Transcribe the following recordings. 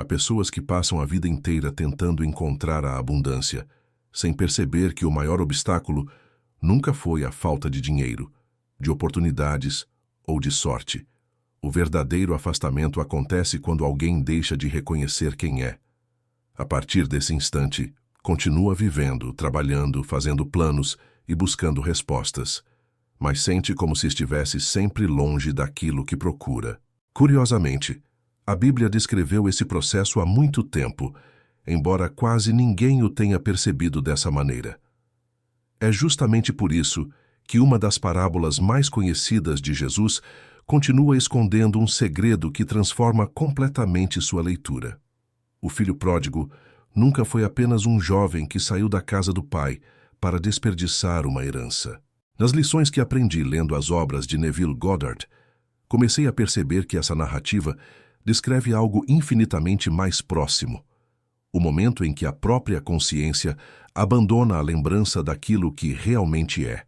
Há pessoas que passam a vida inteira tentando encontrar a abundância, sem perceber que o maior obstáculo nunca foi a falta de dinheiro, de oportunidades ou de sorte. O verdadeiro afastamento acontece quando alguém deixa de reconhecer quem é. A partir desse instante, continua vivendo, trabalhando, fazendo planos e buscando respostas, mas sente como se estivesse sempre longe daquilo que procura. Curiosamente, a Bíblia descreveu esse processo há muito tempo, embora quase ninguém o tenha percebido dessa maneira. É justamente por isso que uma das parábolas mais conhecidas de Jesus continua escondendo um segredo que transforma completamente sua leitura. O filho pródigo nunca foi apenas um jovem que saiu da casa do pai para desperdiçar uma herança. Nas lições que aprendi lendo as obras de Neville Goddard, comecei a perceber que essa narrativa descreve algo infinitamente mais próximo. O momento em que a própria consciência abandona a lembrança daquilo que realmente é.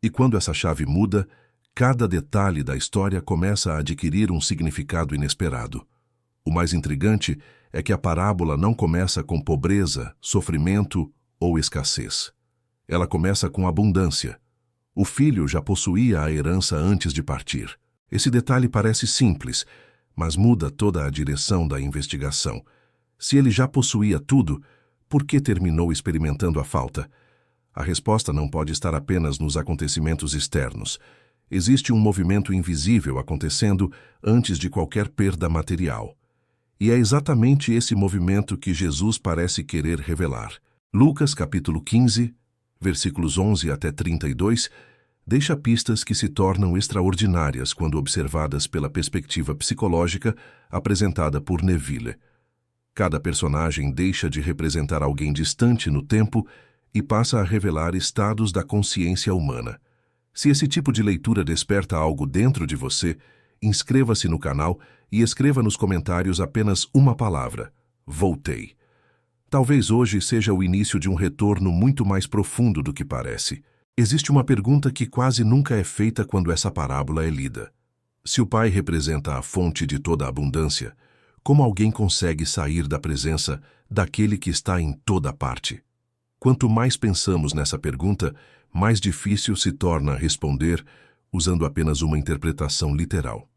E quando essa chave muda, cada detalhe da história começa a adquirir um significado inesperado. O mais intrigante é que a parábola não começa com pobreza, sofrimento ou escassez. Ela começa com abundância. O filho já possuía a herança antes de partir. Esse detalhe parece simples, mas muda toda a direção da investigação. Se ele já possuía tudo, por que terminou experimentando a falta? A resposta não pode estar apenas nos acontecimentos externos. Existe um movimento invisível acontecendo antes de qualquer perda material. E é exatamente esse movimento que Jesus parece querer revelar. Lucas capítulo 15, versículos 11 até 32, deixa pistas que se tornam extraordinárias quando observadas pela perspectiva psicológica apresentada por Neville. Cada personagem deixa de representar alguém distante no tempo e passa a revelar estados da consciência humana. Se esse tipo de leitura desperta algo dentro de você, inscreva-se no canal e escreva nos comentários apenas uma palavra: voltei. Talvez hoje seja o início de um retorno muito mais profundo do que parece. Existe uma pergunta que quase nunca é feita quando essa parábola é lida. Se o Pai representa a fonte de toda a abundância, como alguém consegue sair da presença daquele que está em toda parte? Quanto mais pensamos nessa pergunta, mais difícil se torna responder usando apenas uma interpretação literal.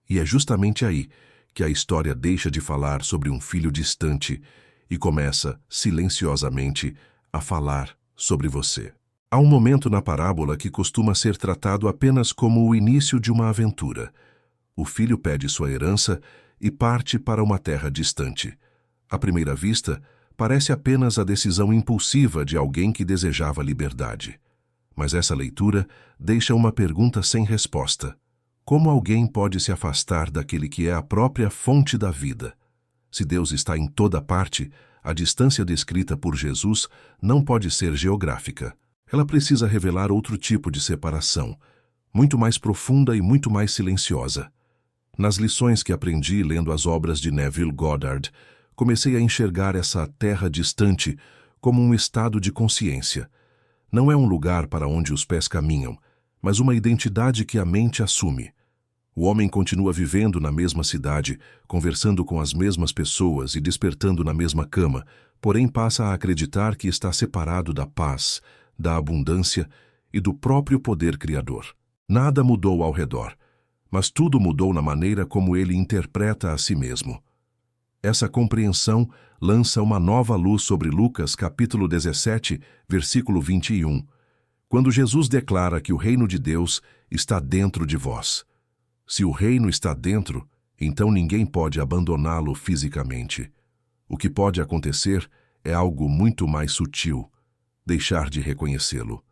E é justamente aí que a história deixa de falar sobre um filho distante e começa, silenciosamente, a falar sobre você. Há um momento na parábola que costuma ser tratado apenas como o início de uma aventura. O filho pede sua herança e parte para uma terra distante. À primeira vista, parece apenas a decisão impulsiva de alguém que desejava liberdade. Mas essa leitura deixa uma pergunta sem resposta. Como alguém pode se afastar daquele que é a própria fonte da vida? Se Deus está em toda parte, a distância descrita por Jesus não pode ser geográfica. Ela precisa revelar outro tipo de separação, muito mais profunda e muito mais silenciosa. Nas lições que aprendi lendo as obras de Neville Goddard, comecei a enxergar essa terra distante como um estado de consciência. Não é um lugar para onde os pés caminham, mas uma identidade que a mente assume. O homem continua vivendo na mesma cidade, conversando com as mesmas pessoas e despertando na mesma cama, porém passa a acreditar que está separado da paz, da abundância e do próprio poder criador. Nada mudou ao redor, mas tudo mudou na maneira como ele interpreta a si mesmo. Essa compreensão lança uma nova luz sobre Lucas capítulo 17, versículo 21, quando Jesus declara que o reino de Deus está dentro de vós. Se o reino está dentro, então ninguém pode abandoná-lo fisicamente. O que pode acontecer é algo muito mais sutil: deixar de reconhecê-lo.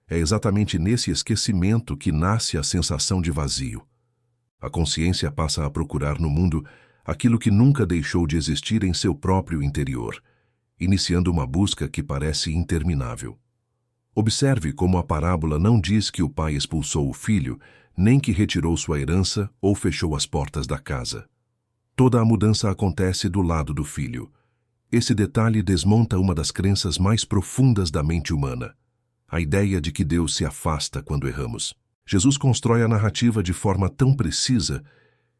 É exatamente nesse esquecimento que nasce a sensação de vazio. A consciência passa a procurar no mundo aquilo que nunca deixou de existir em seu próprio interior, iniciando uma busca que parece interminável. Observe como a parábola não diz que o pai expulsou o filho, nem que retirou sua herança ou fechou as portas da casa. Toda a mudança acontece do lado do filho. Esse detalhe desmonta uma das crenças mais profundas da mente humana: a ideia de que Deus se afasta quando erramos. Jesus constrói a narrativa de forma tão precisa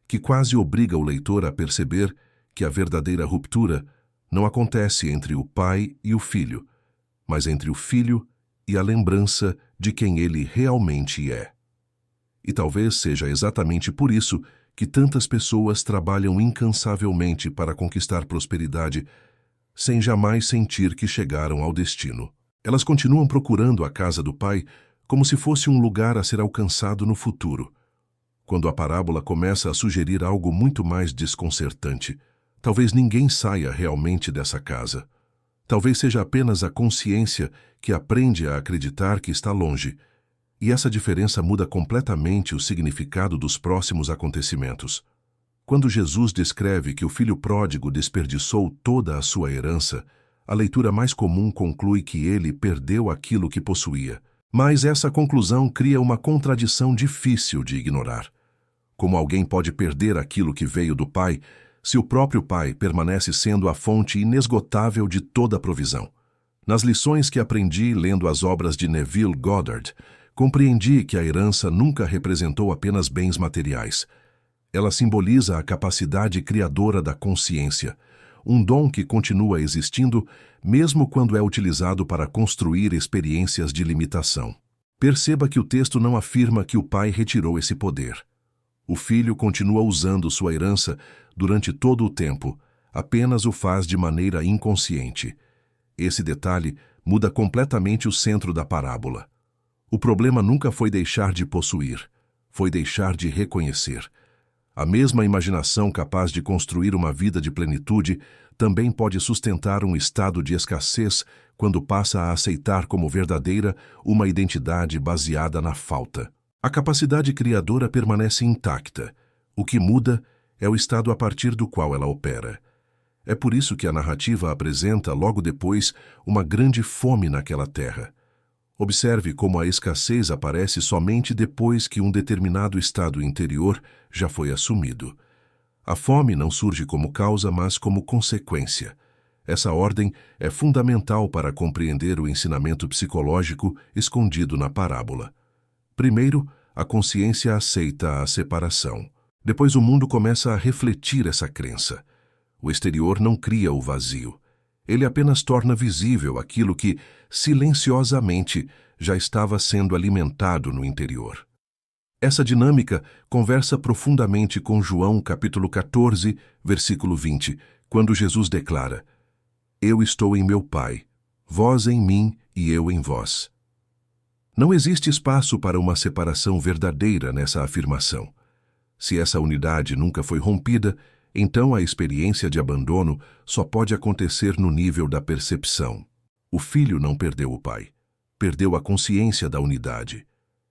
que quase obriga o leitor a perceber que a verdadeira ruptura não acontece entre o pai e o filho, mas entre o filho e a lembrança de quem ele realmente é. E talvez seja exatamente por isso que tantas pessoas trabalham incansavelmente para conquistar prosperidade, sem jamais sentir que chegaram ao destino. Elas continuam procurando a casa do pai como se fosse um lugar a ser alcançado no futuro. Quando a parábola começa a sugerir algo muito mais desconcertante, talvez ninguém saia realmente dessa casa. Talvez seja apenas a consciência que aprende a acreditar que está longe, e essa diferença muda completamente o significado dos próximos acontecimentos. Quando Jesus descreve que o filho pródigo desperdiçou toda a sua herança, a leitura mais comum conclui que ele perdeu aquilo que possuía. Mas essa conclusão cria uma contradição difícil de ignorar. Como alguém pode perder aquilo que veio do Pai, se o próprio Pai permanece sendo a fonte inesgotável de toda a provisão? Nas lições que aprendi lendo as obras de Neville Goddard, compreendi que a herança nunca representou apenas bens materiais. Ela simboliza a capacidade criadora da consciência, um dom que continua existindo mesmo quando é utilizado para construir experiências de limitação. Perceba que o texto não afirma que o pai retirou esse poder. O filho continua usando sua herança durante todo o tempo, apenas o faz de maneira inconsciente. Esse detalhe muda completamente o centro da parábola. O problema nunca foi deixar de possuir, foi deixar de reconhecer. A mesma imaginação capaz de construir uma vida de plenitude também pode sustentar um estado de escassez quando passa a aceitar como verdadeira uma identidade baseada na falta. A capacidade criadora permanece intacta. O que muda é o estado a partir do qual ela opera. É por isso que a narrativa apresenta, logo depois, uma grande fome naquela terra. Observe como a escassez aparece somente depois que um determinado estado interior já foi assumido. A fome não surge como causa, mas como consequência. Essa ordem é fundamental para compreender o ensinamento psicológico escondido na parábola. Primeiro, a consciência aceita a separação. Depois o mundo começa a refletir essa crença. O exterior não cria o vazio. Ele apenas torna visível aquilo que, silenciosamente, já estava sendo alimentado no interior. Essa dinâmica conversa profundamente com João capítulo 14, versículo 20, quando Jesus declara: Eu estou em meu Pai, vós em mim e eu em vós. Não existe espaço para uma separação verdadeira nessa afirmação. Se essa unidade nunca foi rompida, então a experiência de abandono só pode acontecer no nível da percepção. O filho não perdeu o pai, perdeu a consciência da unidade.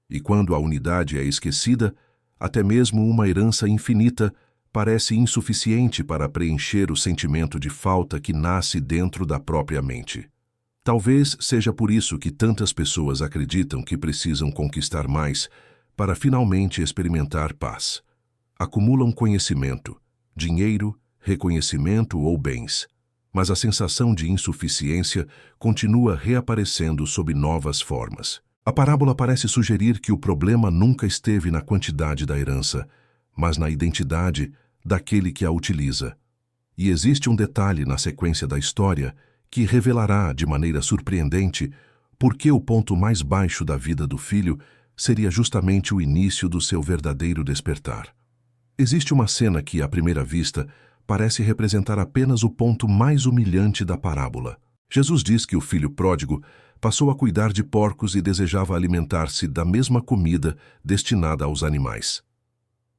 E quando a unidade é esquecida, até mesmo uma herança infinita parece insuficiente para preencher o sentimento de falta que nasce dentro da própria mente. Talvez seja por isso que tantas pessoas acreditam que precisam conquistar mais para finalmente experimentar paz. Acumulam conhecimento, dinheiro, reconhecimento ou bens, mas a sensação de insuficiência continua reaparecendo sob novas formas. A parábola parece sugerir que o problema nunca esteve na quantidade da herança, mas na identidade daquele que a utiliza. E existe um detalhe na sequência da história que revelará de maneira surpreendente por que o ponto mais baixo da vida do filho seria justamente o início do seu verdadeiro despertar. Existe uma cena que, à primeira vista, parece representar apenas o ponto mais humilhante da parábola. Jesus diz que o filho pródigo passou a cuidar de porcos e desejava alimentar-se da mesma comida destinada aos animais.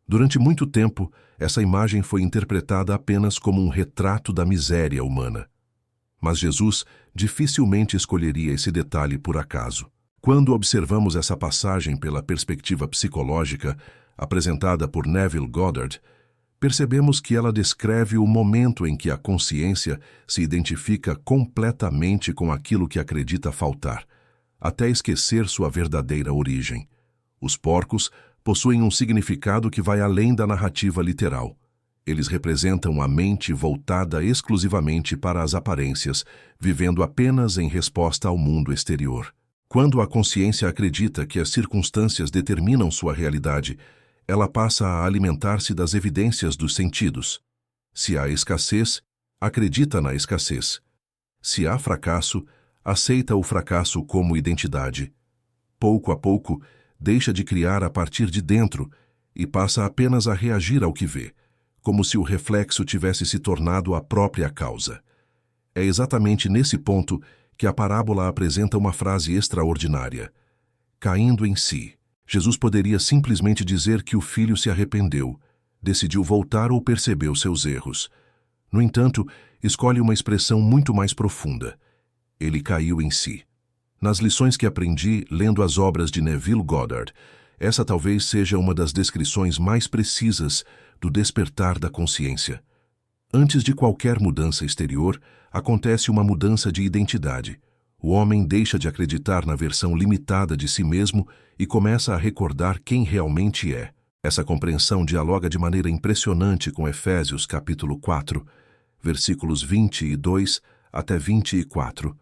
Durante muito tempo, essa imagem foi interpretada apenas como um retrato da miséria humana. Mas Jesus dificilmente escolheria esse detalhe por acaso. Quando observamos essa passagem pela perspectiva psicológica apresentada por Neville Goddard, percebemos que ela descreve o momento em que a consciência se identifica completamente com aquilo que acredita faltar, até esquecer sua verdadeira origem. Os porcos possuem um significado que vai além da narrativa literal. Eles representam a mente voltada exclusivamente para as aparências, vivendo apenas em resposta ao mundo exterior. Quando a consciência acredita que as circunstâncias determinam sua realidade, ela passa a alimentar-se das evidências dos sentidos. Se há escassez, acredita na escassez. Se há fracasso, aceita o fracasso como identidade. Pouco a pouco, deixa de criar a partir de dentro e passa apenas a reagir ao que vê, como se o reflexo tivesse se tornado a própria causa. É exatamente nesse ponto que a parábola apresenta uma frase extraordinária. Caindo em si. Jesus poderia simplesmente dizer que o filho se arrependeu, decidiu voltar ou percebeu seus erros. No entanto, escolhe uma expressão muito mais profunda. Ele caiu em si. Nas lições que aprendi lendo as obras de Neville Goddard, essa talvez seja uma das descrições mais precisas do despertar da consciência. Antes de qualquer mudança exterior, acontece uma mudança de identidade. O homem deixa de acreditar na versão limitada de si mesmo e começa a recordar quem realmente é. Essa compreensão dialoga de maneira impressionante com Efésios capítulo 4, versículos 22 até 24,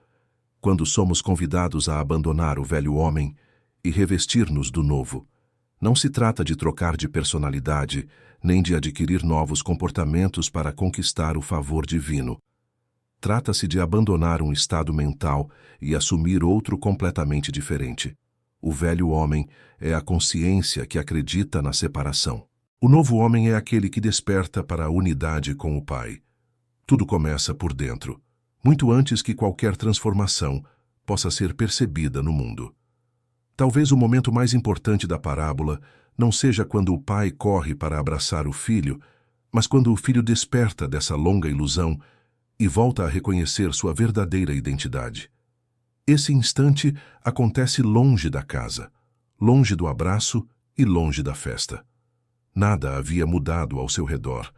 quando somos convidados a abandonar o velho homem e revestir-nos do novo. Não se trata de trocar de personalidade, nem de adquirir novos comportamentos para conquistar o favor divino. Trata-se de abandonar um estado mental e assumir outro completamente diferente. O velho homem é a consciência que acredita na separação. O novo homem é aquele que desperta para a unidade com o Pai. Tudo começa por dentro, muito antes que qualquer transformação possa ser percebida no mundo. Talvez o momento mais importante da parábola não seja quando o pai corre para abraçar o filho, mas quando o filho desperta dessa longa ilusão e volta a reconhecer sua verdadeira identidade. Esse instante acontece longe da casa, longe do abraço e longe da festa. Nada havia mudado ao seu redor,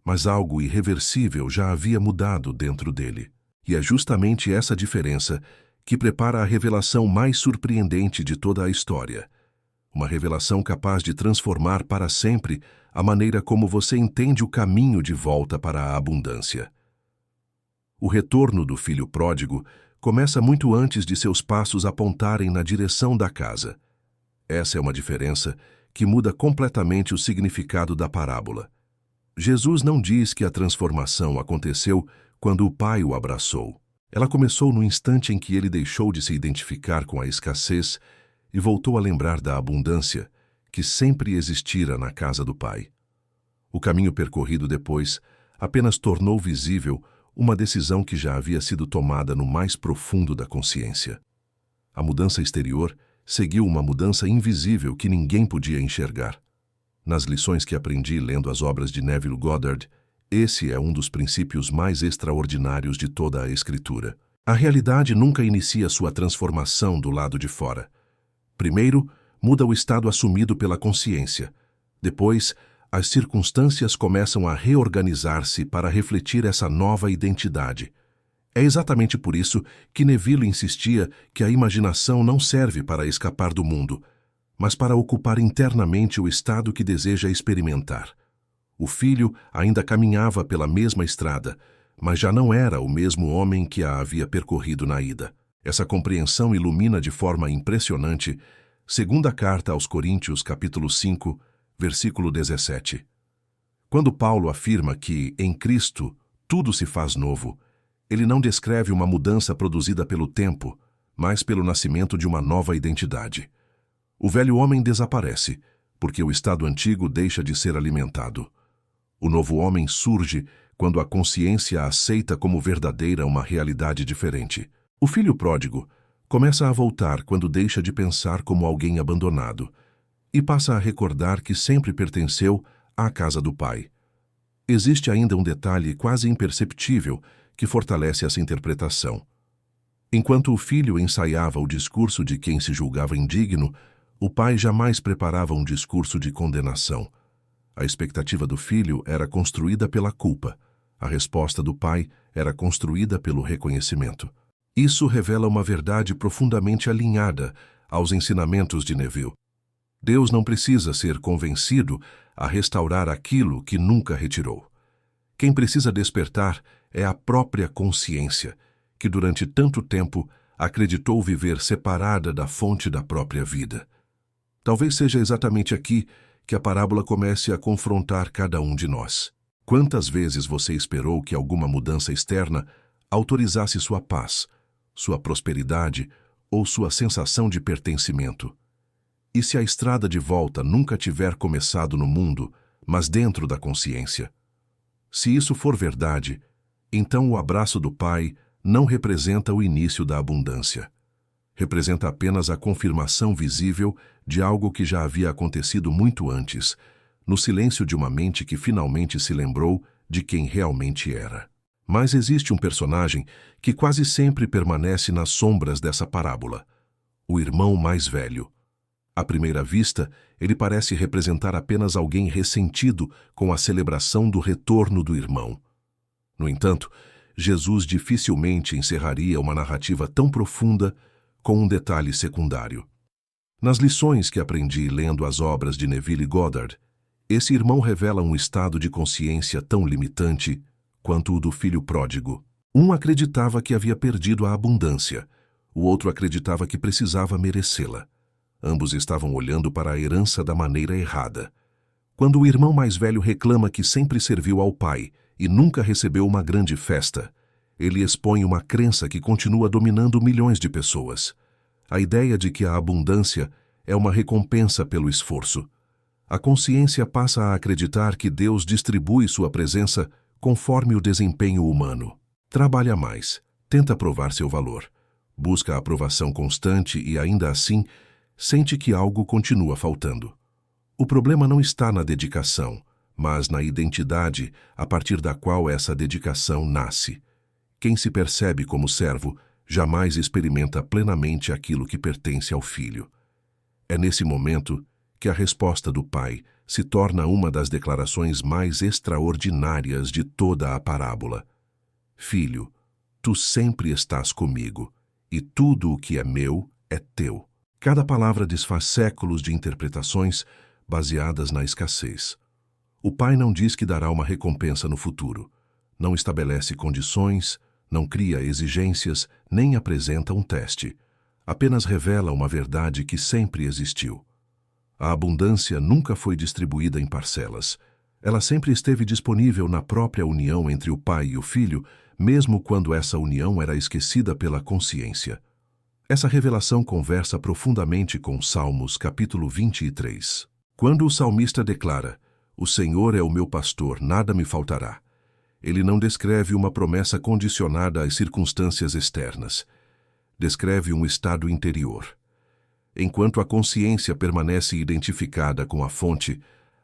mas algo irreversível já havia mudado dentro dele. E é justamente essa diferença que prepara a revelação mais surpreendente de toda a história. Uma revelação capaz de transformar para sempre a maneira como você entende o caminho de volta para a abundância. O retorno do filho pródigo começa muito antes de seus passos apontarem na direção da casa. Essa é uma diferença que muda completamente o significado da parábola. Jesus não diz que a transformação aconteceu quando o pai o abraçou. Ela começou no instante em que ele deixou de se identificar com a escassez e voltou a lembrar da abundância que sempre existira na casa do pai. O caminho percorrido depois apenas tornou visível uma decisão que já havia sido tomada no mais profundo da consciência. A mudança exterior seguiu uma mudança invisível que ninguém podia enxergar. Nas lições que aprendi lendo as obras de Neville Goddard, esse é um dos princípios mais extraordinários de toda a Escritura. A realidade nunca inicia sua transformação do lado de fora. Primeiro, muda o estado assumido pela consciência. Depois, as circunstâncias começam a reorganizar-se para refletir essa nova identidade. É exatamente por isso que Neville insistia que a imaginação não serve para escapar do mundo, mas para ocupar internamente o estado que deseja experimentar. O filho ainda caminhava pela mesma estrada, mas já não era o mesmo homem que a havia percorrido na ida. Essa compreensão ilumina de forma impressionante segunda carta aos Coríntios, capítulo 5, versículo 17. Quando Paulo afirma que, em Cristo, tudo se faz novo, ele não descreve uma mudança produzida pelo tempo, mas pelo nascimento de uma nova identidade. O velho homem desaparece, porque o estado antigo deixa de ser alimentado. O novo homem surge quando a consciência aceita como verdadeira uma realidade diferente. O filho pródigo começa a voltar quando deixa de pensar como alguém abandonado e passa a recordar que sempre pertenceu à casa do pai. Existe ainda um detalhe quase imperceptível que fortalece essa interpretação. Enquanto o filho ensaiava o discurso de quem se julgava indigno, o pai jamais preparava um discurso de condenação. A expectativa do filho era construída pela culpa. A resposta do pai era construída pelo reconhecimento. Isso revela uma verdade profundamente alinhada aos ensinamentos de Neville. Deus não precisa ser convencido a restaurar aquilo que nunca retirou. Quem precisa despertar é a própria consciência, que durante tanto tempo acreditou viver separada da fonte da própria vida. Talvez seja exatamente aqui que a parábola comece a confrontar cada um de nós. Quantas vezes você esperou que alguma mudança externa autorizasse sua paz, sua prosperidade ou sua sensação de pertencimento? E se a estrada de volta nunca tiver começado no mundo, mas dentro da consciência? Se isso for verdade, então o abraço do Pai não representa o início da abundância. Representa apenas a confirmação visível de algo que já havia acontecido muito antes, no silêncio de uma mente que finalmente se lembrou de quem realmente era. Mas existe um personagem que quase sempre permanece nas sombras dessa parábola: o irmão mais velho. À primeira vista, ele parece representar apenas alguém ressentido com a celebração do retorno do irmão. No entanto, Jesus dificilmente encerraria uma narrativa tão profunda com um detalhe secundário. Nas lições que aprendi lendo as obras de Neville Goddard, esse irmão revela um estado de consciência tão limitante quanto o do filho pródigo. Um acreditava que havia perdido a abundância, o outro acreditava que precisava merecê-la. Ambos estavam olhando para a herança da maneira errada. Quando o irmão mais velho reclama que sempre serviu ao pai e nunca recebeu uma grande festa, ele expõe uma crença que continua dominando milhões de pessoas. A ideia de que a abundância é uma recompensa pelo esforço. A consciência passa a acreditar que Deus distribui sua presença conforme o desempenho humano. Trabalha mais, tenta provar seu valor, busca aprovação constante e, ainda assim, sente que algo continua faltando. O problema não está na dedicação, mas na identidade a partir da qual essa dedicação nasce. Quem se percebe como servo jamais experimenta plenamente aquilo que pertence ao filho. É nesse momento que a resposta do pai se torna uma das declarações mais extraordinárias de toda a parábola. Filho, tu sempre estás comigo, e tudo o que é meu é teu. Cada palavra desfaz séculos de interpretações baseadas na escassez. O pai não diz que dará uma recompensa no futuro, não estabelece condições, não cria exigências, nem apresenta um teste. Apenas revela uma verdade que sempre existiu. A abundância nunca foi distribuída em parcelas. Ela sempre esteve disponível na própria união entre o pai e o filho, mesmo quando essa união era esquecida pela consciência. Essa revelação conversa profundamente com Salmos capítulo 23. Quando o salmista declara: "O Senhor é o meu pastor, nada me faltará", ele não descreve uma promessa condicionada às circunstâncias externas. Descreve um estado interior. Enquanto a consciência permanece identificada com a fonte,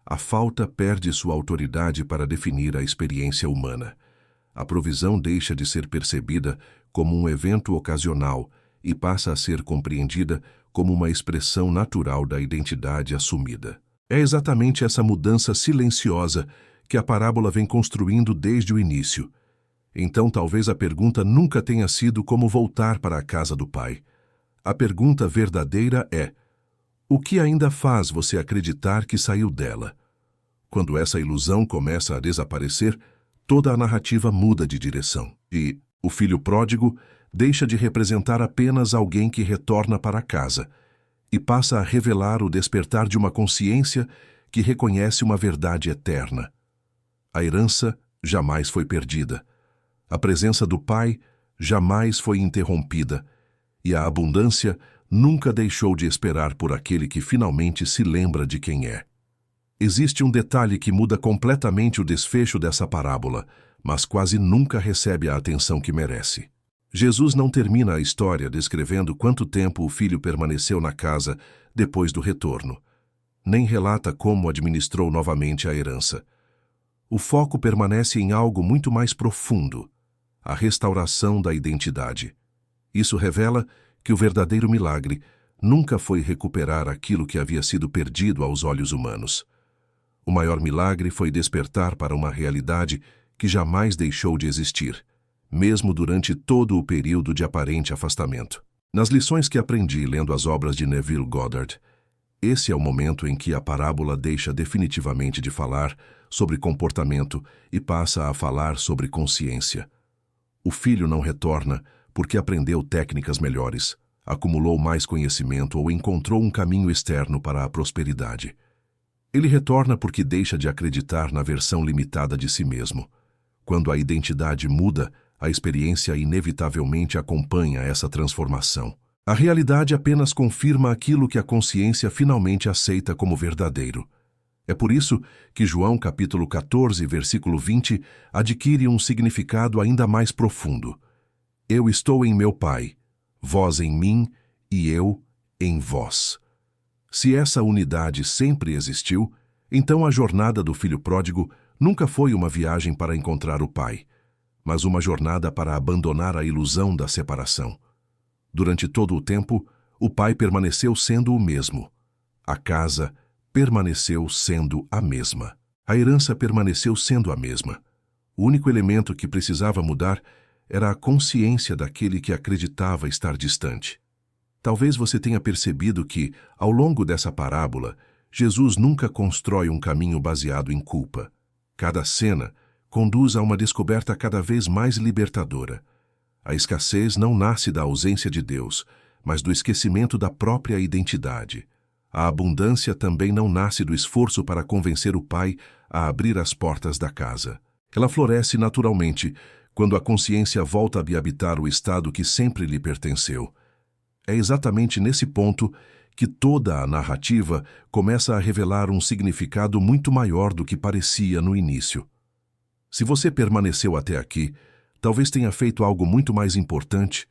a falta perde sua autoridade para definir a experiência humana. A provisão deixa de ser percebida como um evento ocasional e passa a ser compreendida como uma expressão natural da identidade assumida. É exatamente essa mudança silenciosa que a parábola vem construindo desde o início. Então talvez a pergunta nunca tenha sido como voltar para a casa do Pai. A pergunta verdadeira é: o que ainda faz você acreditar que saiu dela? Quando essa ilusão começa a desaparecer, toda a narrativa muda de direção. E o filho pródigo deixa de representar apenas alguém que retorna para casa e passa a revelar o despertar de uma consciência que reconhece uma verdade eterna. A herança jamais foi perdida. A presença do Pai jamais foi interrompida. E a abundância nunca deixou de esperar por aquele que finalmente se lembra de quem é. Existe um detalhe que muda completamente o desfecho dessa parábola, mas quase nunca recebe a atenção que merece. Jesus não termina a história descrevendo quanto tempo o filho permaneceu na casa depois do retorno, nem relata como administrou novamente a herança. O foco permanece em algo muito mais profundo: a restauração da identidade. Isso revela que o verdadeiro milagre nunca foi recuperar aquilo que havia sido perdido aos olhos humanos. O maior milagre foi despertar para uma realidade que jamais deixou de existir, mesmo durante todo o período de aparente afastamento. Nas lições que aprendi lendo as obras de Neville Goddard, esse é o momento em que a parábola deixa definitivamente de falar sobre comportamento e passa a falar sobre consciência. O filho não retorna porque aprendeu técnicas melhores, acumulou mais conhecimento ou encontrou um caminho externo para a prosperidade. Ele retorna porque deixa de acreditar na versão limitada de si mesmo. Quando a identidade muda, a experiência inevitavelmente acompanha essa transformação. A realidade apenas confirma aquilo que a consciência finalmente aceita como verdadeiro. É por isso que João capítulo 14, versículo 20, adquire um significado ainda mais profundo. Eu estou em meu Pai, vós em mim e eu em vós. Se essa unidade sempre existiu, então a jornada do filho pródigo nunca foi uma viagem para encontrar o Pai, mas uma jornada para abandonar a ilusão da separação. Durante todo o tempo, o Pai permaneceu sendo o mesmo. A casa permaneceu sendo a mesma. A herança permaneceu sendo a mesma. O único elemento que precisava mudar era a consciência daquele que acreditava estar distante. Talvez você tenha percebido que, ao longo dessa parábola, Jesus nunca constrói um caminho baseado em culpa. Cada cena conduz a uma descoberta cada vez mais libertadora. A escassez não nasce da ausência de Deus, mas do esquecimento da própria identidade. A abundância também não nasce do esforço para convencer o Pai a abrir as portas da casa. Ela floresce naturalmente quando a consciência volta a habitar o estado que sempre lhe pertenceu. É exatamente nesse ponto que toda a narrativa começa a revelar um significado muito maior do que parecia no início. Se você permaneceu até aqui, talvez tenha feito algo muito mais importante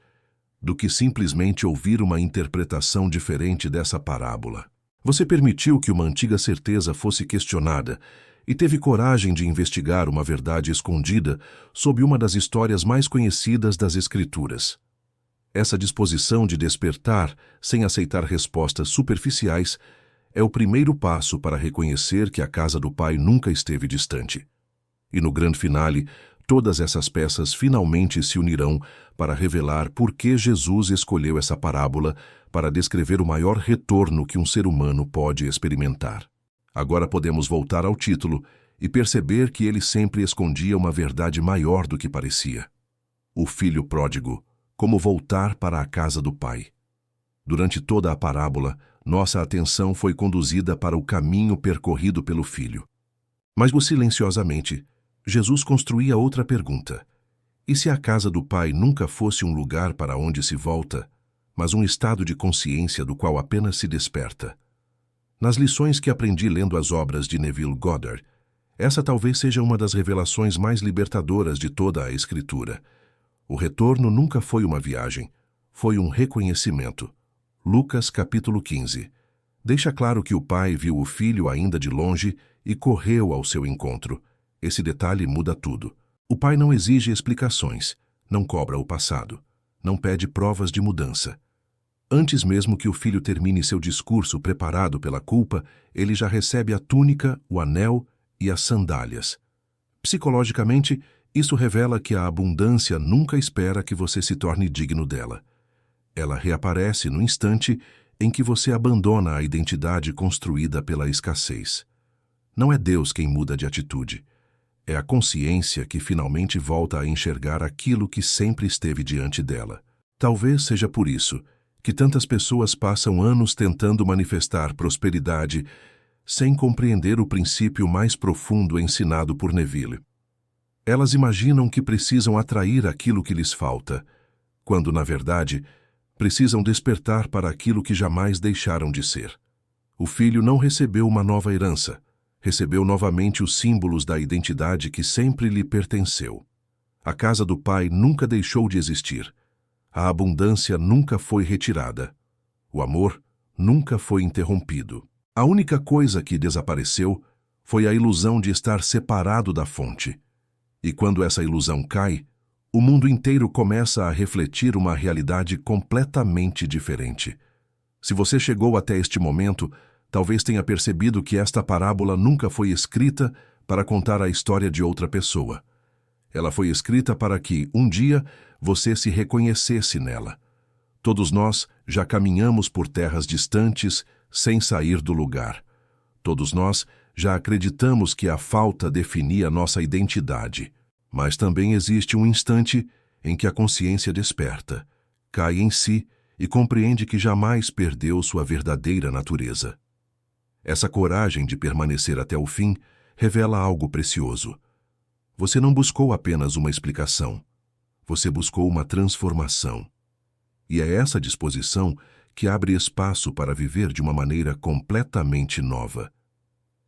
do que simplesmente ouvir uma interpretação diferente dessa parábola. Você permitiu que uma antiga certeza fosse questionada e teve coragem de investigar uma verdade escondida sob uma das histórias mais conhecidas das Escrituras. Essa disposição de despertar sem aceitar respostas superficiais é o primeiro passo para reconhecer que a casa do Pai nunca esteve distante. E no grande finale, todas essas peças finalmente se unirão para revelar por que Jesus escolheu essa parábola para descrever o maior retorno que um ser humano pode experimentar. Agora podemos voltar ao título e perceber que ele sempre escondia uma verdade maior do que parecia. O filho pródigo, como voltar para a casa do Pai. Durante toda a parábola, nossa atenção foi conduzida para o caminho percorrido pelo filho. Mas silenciosamente, Jesus construía outra pergunta. E se a casa do Pai nunca fosse um lugar para onde se volta, mas um estado de consciência do qual apenas se desperta? Nas lições que aprendi lendo as obras de Neville Goddard, essa talvez seja uma das revelações mais libertadoras de toda a Escritura. O retorno nunca foi uma viagem, foi um reconhecimento. Lucas capítulo 15. Deixa claro que o pai viu o filho ainda de longe e correu ao seu encontro. Esse detalhe muda tudo. O pai não exige explicações, não cobra o passado, não pede provas de mudança. Antes mesmo que o filho termine seu discurso preparado pela culpa, ele já recebe a túnica, o anel e as sandálias. Psicologicamente, isso revela que a abundância nunca espera que você se torne digno dela. Ela reaparece no instante em que você abandona a identidade construída pela escassez. Não é Deus quem muda de atitude. É a consciência que finalmente volta a enxergar aquilo que sempre esteve diante dela. Talvez seja por isso que tantas pessoas passam anos tentando manifestar prosperidade sem compreender o princípio mais profundo ensinado por Neville. Elas imaginam que precisam atrair aquilo que lhes falta, quando, na verdade, precisam despertar para aquilo que jamais deixaram de ser. O filho não recebeu uma nova herança, recebeu novamente os símbolos da identidade que sempre lhe pertenceu. A casa do Pai nunca deixou de existir. A abundância nunca foi retirada. O amor nunca foi interrompido. A única coisa que desapareceu foi a ilusão de estar separado da fonte. E quando essa ilusão cai, o mundo inteiro começa a refletir uma realidade completamente diferente. Se você chegou até este momento, talvez tenha percebido que esta parábola nunca foi escrita para contar a história de outra pessoa. Ela foi escrita para que, um dia, você se reconhecesse nela. Todos nós já caminhamos por terras distantes, sem sair do lugar. Todos nós já acreditamos que a falta definia nossa identidade. Mas também existe um instante em que a consciência desperta, cai em si e compreende que jamais perdeu sua verdadeira natureza. Essa coragem de permanecer até o fim revela algo precioso. Você não buscou apenas uma explicação. Você buscou uma transformação. E é essa disposição que abre espaço para viver de uma maneira completamente nova.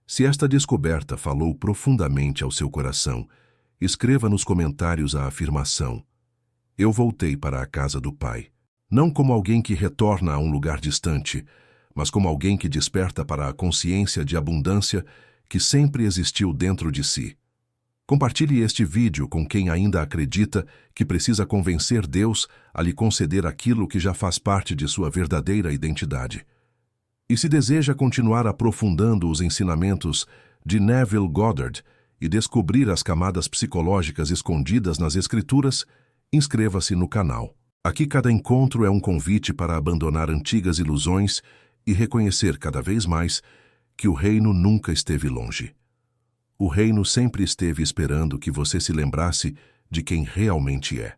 Se esta descoberta falou profundamente ao seu coração, escreva nos comentários a afirmação: eu voltei para a casa do Pai. Não como alguém que retorna a um lugar distante, mas como alguém que desperta para a consciência de abundância que sempre existiu dentro de si. Compartilhe este vídeo com quem ainda acredita que precisa convencer Deus a lhe conceder aquilo que já faz parte de sua verdadeira identidade. E se deseja continuar aprofundando os ensinamentos de Neville Goddard e descobrir as camadas psicológicas escondidas nas Escrituras, inscreva-se no canal. Aqui cada encontro é um convite para abandonar antigas ilusões e reconhecer cada vez mais que o reino nunca esteve longe. O reino sempre esteve esperando que você se lembrasse de quem realmente é.